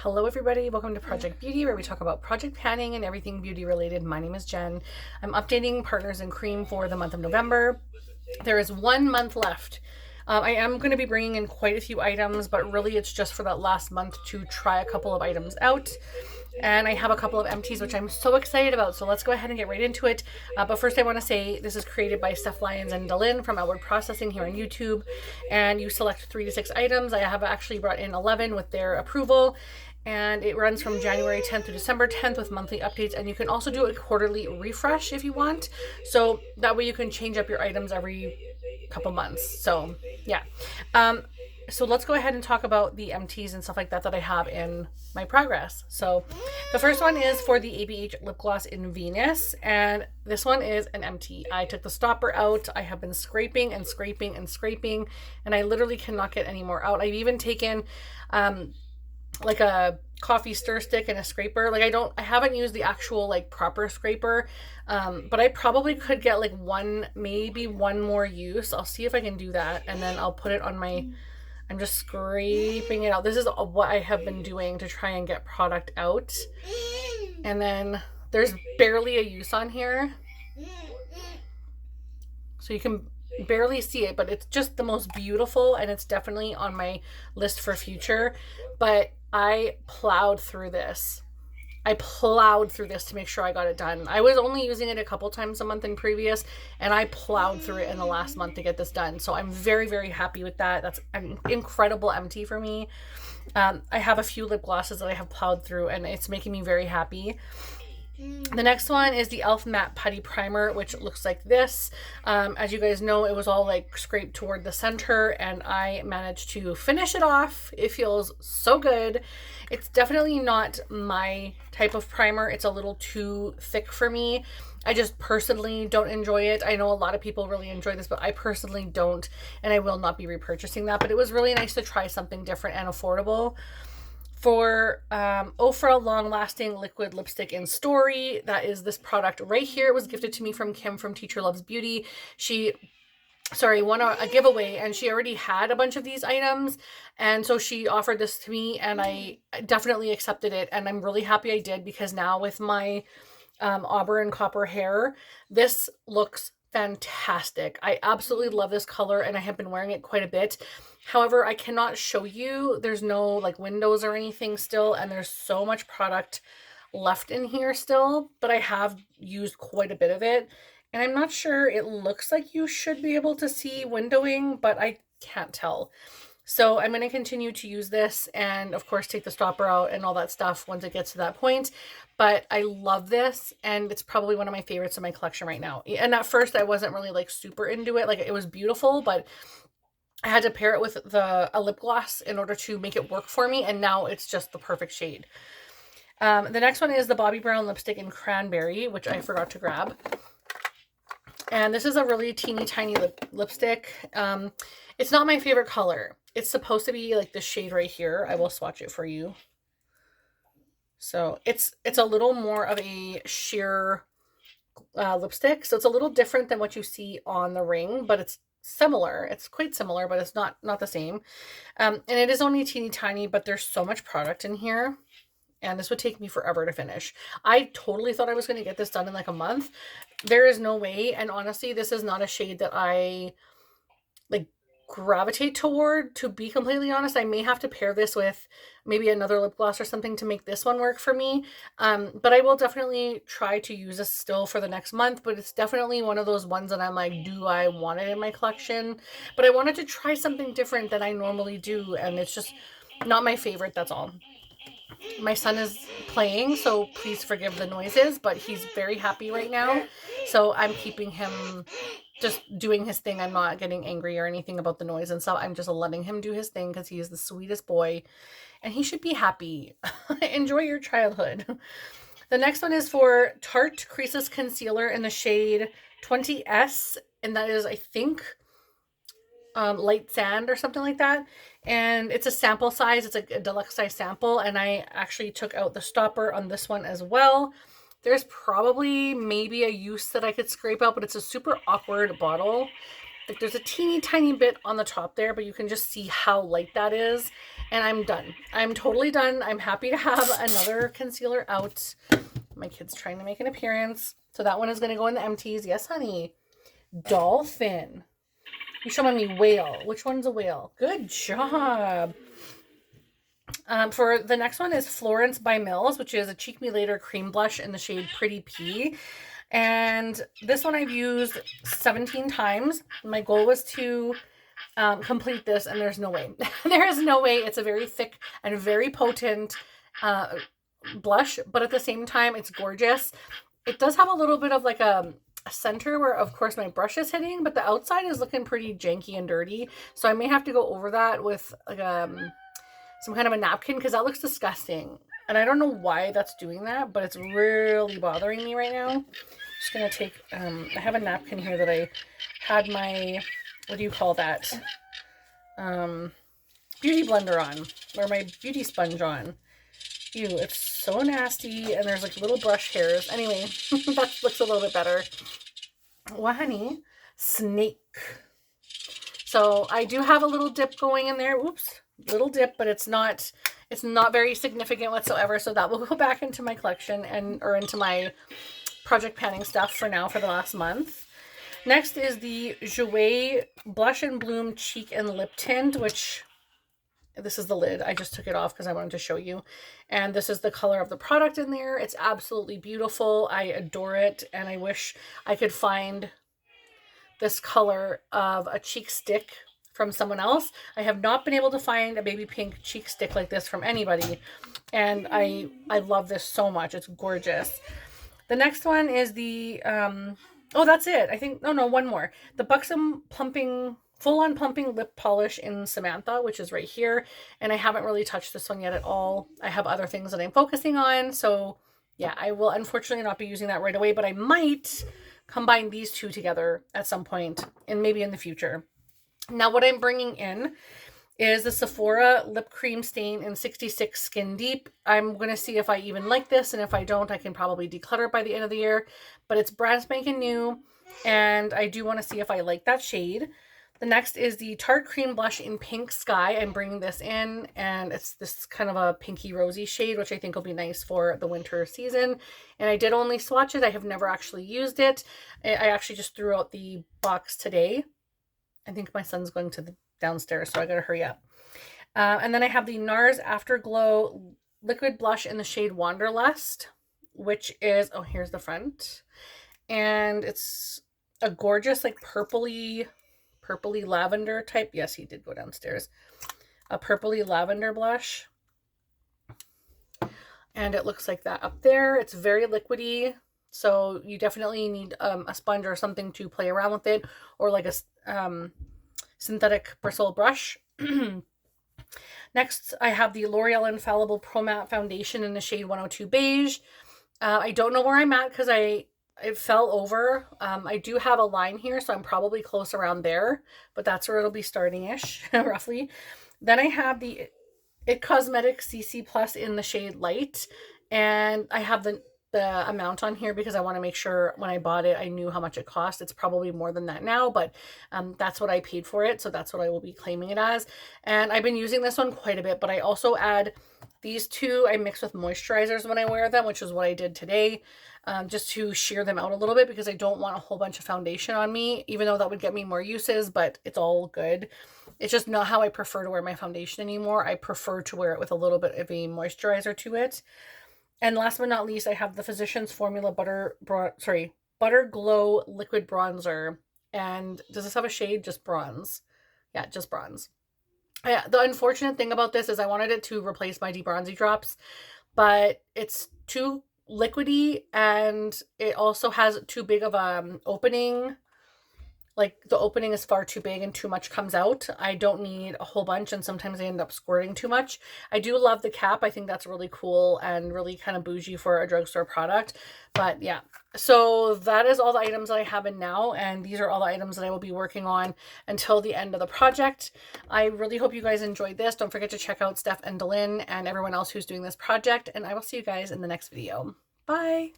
Hello everybody, welcome to Project Beauty, where we talk about project planning and everything beauty related. My name is Jen. I'm updating Partners in Cream for the month of November. There is 1 month left. I am going to be bringing in quite a few items, but really it's just for that last month to try a couple of items out. And I have a couple of empties, which I'm so excited about. So let's go ahead and get right into it. But first, I want to say this is created by Steph Lyons and Dalyn from Outward Processing here on YouTube. And you select 3 to 6 items. I have actually brought in 11 with their approval. And it runs from January 10th to December 10th with monthly updates. And you can also do a quarterly refresh if you want. So that way you can change up your items every couple months. So yeah. So let's go ahead and talk about the empties and stuff like that I have in my progress. So the first one is for the ABH lip gloss in Venus, and this one is an empty. I took the stopper out. I have been scraping and scraping and scraping, and I literally cannot get any more out. I've even taken like a coffee stir stick and a scraper. I haven't used the actual like proper scraper, but I probably could get like maybe one more use. I'll see if I can do that, and then I'll put it on my, I'm just scraping it out. This is what I have been doing to try and get product out. And then there's barely a use on here, so you can barely see it, but it's just the most beautiful, and it's definitely on my list for future. But I plowed through this. To make sure I got it done. I was only using it a couple times a month in previous, and I plowed through it in the last month to get this done. So I'm very, very happy with that. That's an incredible empty for me. I have a few lip glosses that I have plowed through, and it's making me very happy. The next one is the e.l.f. Matte Putty Primer, which looks like this. As you guys know, it was all like scraped toward the center, and I managed to finish it off. It feels so good. It's definitely not my type of primer. It's a little too thick for me. I just personally don't enjoy it. I know a lot of people really enjoy this, but I personally don't, and I will not be repurchasing that. But it was really nice to try something different and affordable. For Ofra Long Lasting Liquid Lipstick in Story, that is this product right here. It was gifted to me from Kim from Teacher Loves Beauty. She won a giveaway, and she already had a bunch of these items, and so she offered this to me, and I definitely accepted it, and I'm really happy I did, because now with my auburn copper hair, this looks fantastic. I absolutely love this color, and I have been wearing it quite a bit. However, I cannot show you. There's no like windows or anything still, and there's so much product left in here still, but I have used quite a bit of it, and I'm not sure. It looks like you should be able to see windowing, but I can't tell. So I'm going to continue to use this, and of course take the stopper out and all that stuff once it gets to that point. But I love this, and it's probably one of my favorites in my collection right now. And at first I wasn't really like super into it. Like, it was beautiful, but I had to pair it with a lip gloss in order to make it work for me, and now it's just the perfect shade. The next one is the Bobbi Brown lipstick in Cranberry, which I forgot to grab. And this is a really teeny tiny lipstick. It's not my favorite color. It's supposed to be like this shade right here. I will swatch it for you. So it's a little more of a sheer lipstick. So it's a little different than what you see on the ring, but it's similar. It's quite similar, but it's not the same. And it is only teeny tiny, but there's so much product in here, and this would take me forever to finish. I totally thought I was going to get this done in like a month. There is no way. And honestly, this is not a shade that I like gravitate toward, to be completely honest. I may have to pair this with maybe another lip gloss or something to make this one work for me. But I will definitely try to use this still for the next month, but it's definitely one of those ones that I'm like, do I want it in my collection? But I wanted to try something different than I normally do, and it's just not my favorite, that's all. My son is playing, so please forgive the noises, but he's very happy right now, so I'm keeping him just doing his thing. I'm not getting angry or anything about the noise and stuff. I'm just letting him do his thing, because he is the sweetest boy, and he should be happy. Enjoy your childhood. The next one is for Tarte Creaseless Concealer in the shade 20S, and that is, I think, light sand or something like that. And it's a sample size. It's a deluxe size sample, and I actually took out the stopper on this one as well. There's probably maybe a use that I could scrape out, but it's a super awkward bottle. Like there's a teeny tiny bit on the top there, but you can just see how light that is. And I'm done. I'm totally done. I'm happy to have another concealer out. My kid's trying to make an appearance. So that one is going to go in the empties. Yes, honey. Dolphin. You show me whale. Which one's a whale? Good job. For the next one is Florence by Mills, which is a Cheek Me Later cream blush in the shade Pretty Pea. And this one I've used 17 times. My goal was to complete this, and there's no way. There is no way. It's a very thick and very potent blush, but at the same time, it's gorgeous. It does have a little bit of like a center where, of course, my brush is hitting, but the outside is looking pretty janky and dirty. So I may have to go over that with like some kind of a napkin because that looks disgusting. And I don't know why that's doing that, but it's really bothering me right now. I'm just going to take, I have a napkin here that I had my, what do you call that? Beauty blender on, or my beauty sponge on. Ew, it's so nasty, and there's like little brush hairs. Anyway, that looks a little bit better. Well, honey, snake. So I do have a little dip going in there. Oops, little dip, but it's not very significant whatsoever. So that will go back into my collection or into my project panning stuff for now for the last month. Next is the Jouer Blush and Bloom Cheek and Lip Tint, which this is the lid. I just took it off because I wanted to show you. And this is the color of the product in there. It's absolutely beautiful. I adore it. And I wish I could find this color of a cheek stick from someone else. I have not been able to find a baby pink cheek stick like this from anybody. And I love this so much. It's gorgeous. The next one is the, oh, that's it. I think, no, one more. The Buxom Full-on Plumping Lip Polish in Samantha, which is right here. And I haven't really touched this one yet at all. I have other things that I'm focusing on. So yeah, I will unfortunately not be using that right away, but I might combine these two together at some point and maybe in the future. Now what I'm bringing in is the Sephora Lip Cream Stain in 66 Skin Deep. I'm going to see if I even like this, and if I don't, I can probably declutter it by the end of the year. But it's brand spanking new, and I do want to see if I like that shade. The next is the Tarte Cream Blush in Pink Sky. I'm bringing this in, and it's this kind of a pinky rosy shade, which I think will be nice for the winter season. And I did only swatch it. I have never actually used it. I actually just threw out the box today. I think my son's going to the downstairs, so I gotta hurry up. And then I have the NARS Afterglow Liquid Blush in the shade Wanderlust, which is, oh, here's the front. And it's a gorgeous, like, purpley lavender type. Yes, he did go downstairs. A purpley lavender blush. And it looks like that up there. It's very liquidy, so you definitely need a sponge or something to play around with it, or like a synthetic bristle brush. Next, I have the L'Oreal Infallible Pro Matte Foundation in the shade 102 Beige. I don't know where I'm at because it fell over. I do have a line here, so I'm probably close around there, but that's where it'll be starting-ish, roughly. Then I have the IT Cosmetics CC Plus in the shade Light, and I have the amount on here because I want to make sure when I bought it, I knew how much it cost. It's probably more than that now, but that's what I paid for it, so that's what I will be claiming it as. And I've been using this one quite a bit, but I also add these two. I mix with moisturizers when I wear them, which is what I did today, just to sheer them out a little bit because I don't want a whole bunch of foundation on me, even though that would get me more uses, but it's all good. It's just not how I prefer to wear my foundation anymore. I prefer to wear it with a little bit of a moisturizer to it. And last but not least, I have the Physicians Formula Butter Glow Liquid Bronzer. And does this have a shade? Just bronze. Yeah, just bronze. Yeah, the unfortunate thing about this is I wanted it to replace my Debronzy drops, but it's too liquidy, and it also has too big of a opening. Like, the opening is far too big and too much comes out. I don't need a whole bunch, and sometimes I end up squirting too much. I do love the cap. I think that's really cool and really kind of bougie for a drugstore product. But yeah, so that is all the items that I have in now, and these are all the items that I will be working on until the end of the project. I really hope you guys enjoyed this. Don't forget to check out Steph and Delyn and everyone else who's doing this project, and I will see you guys in the next video. Bye!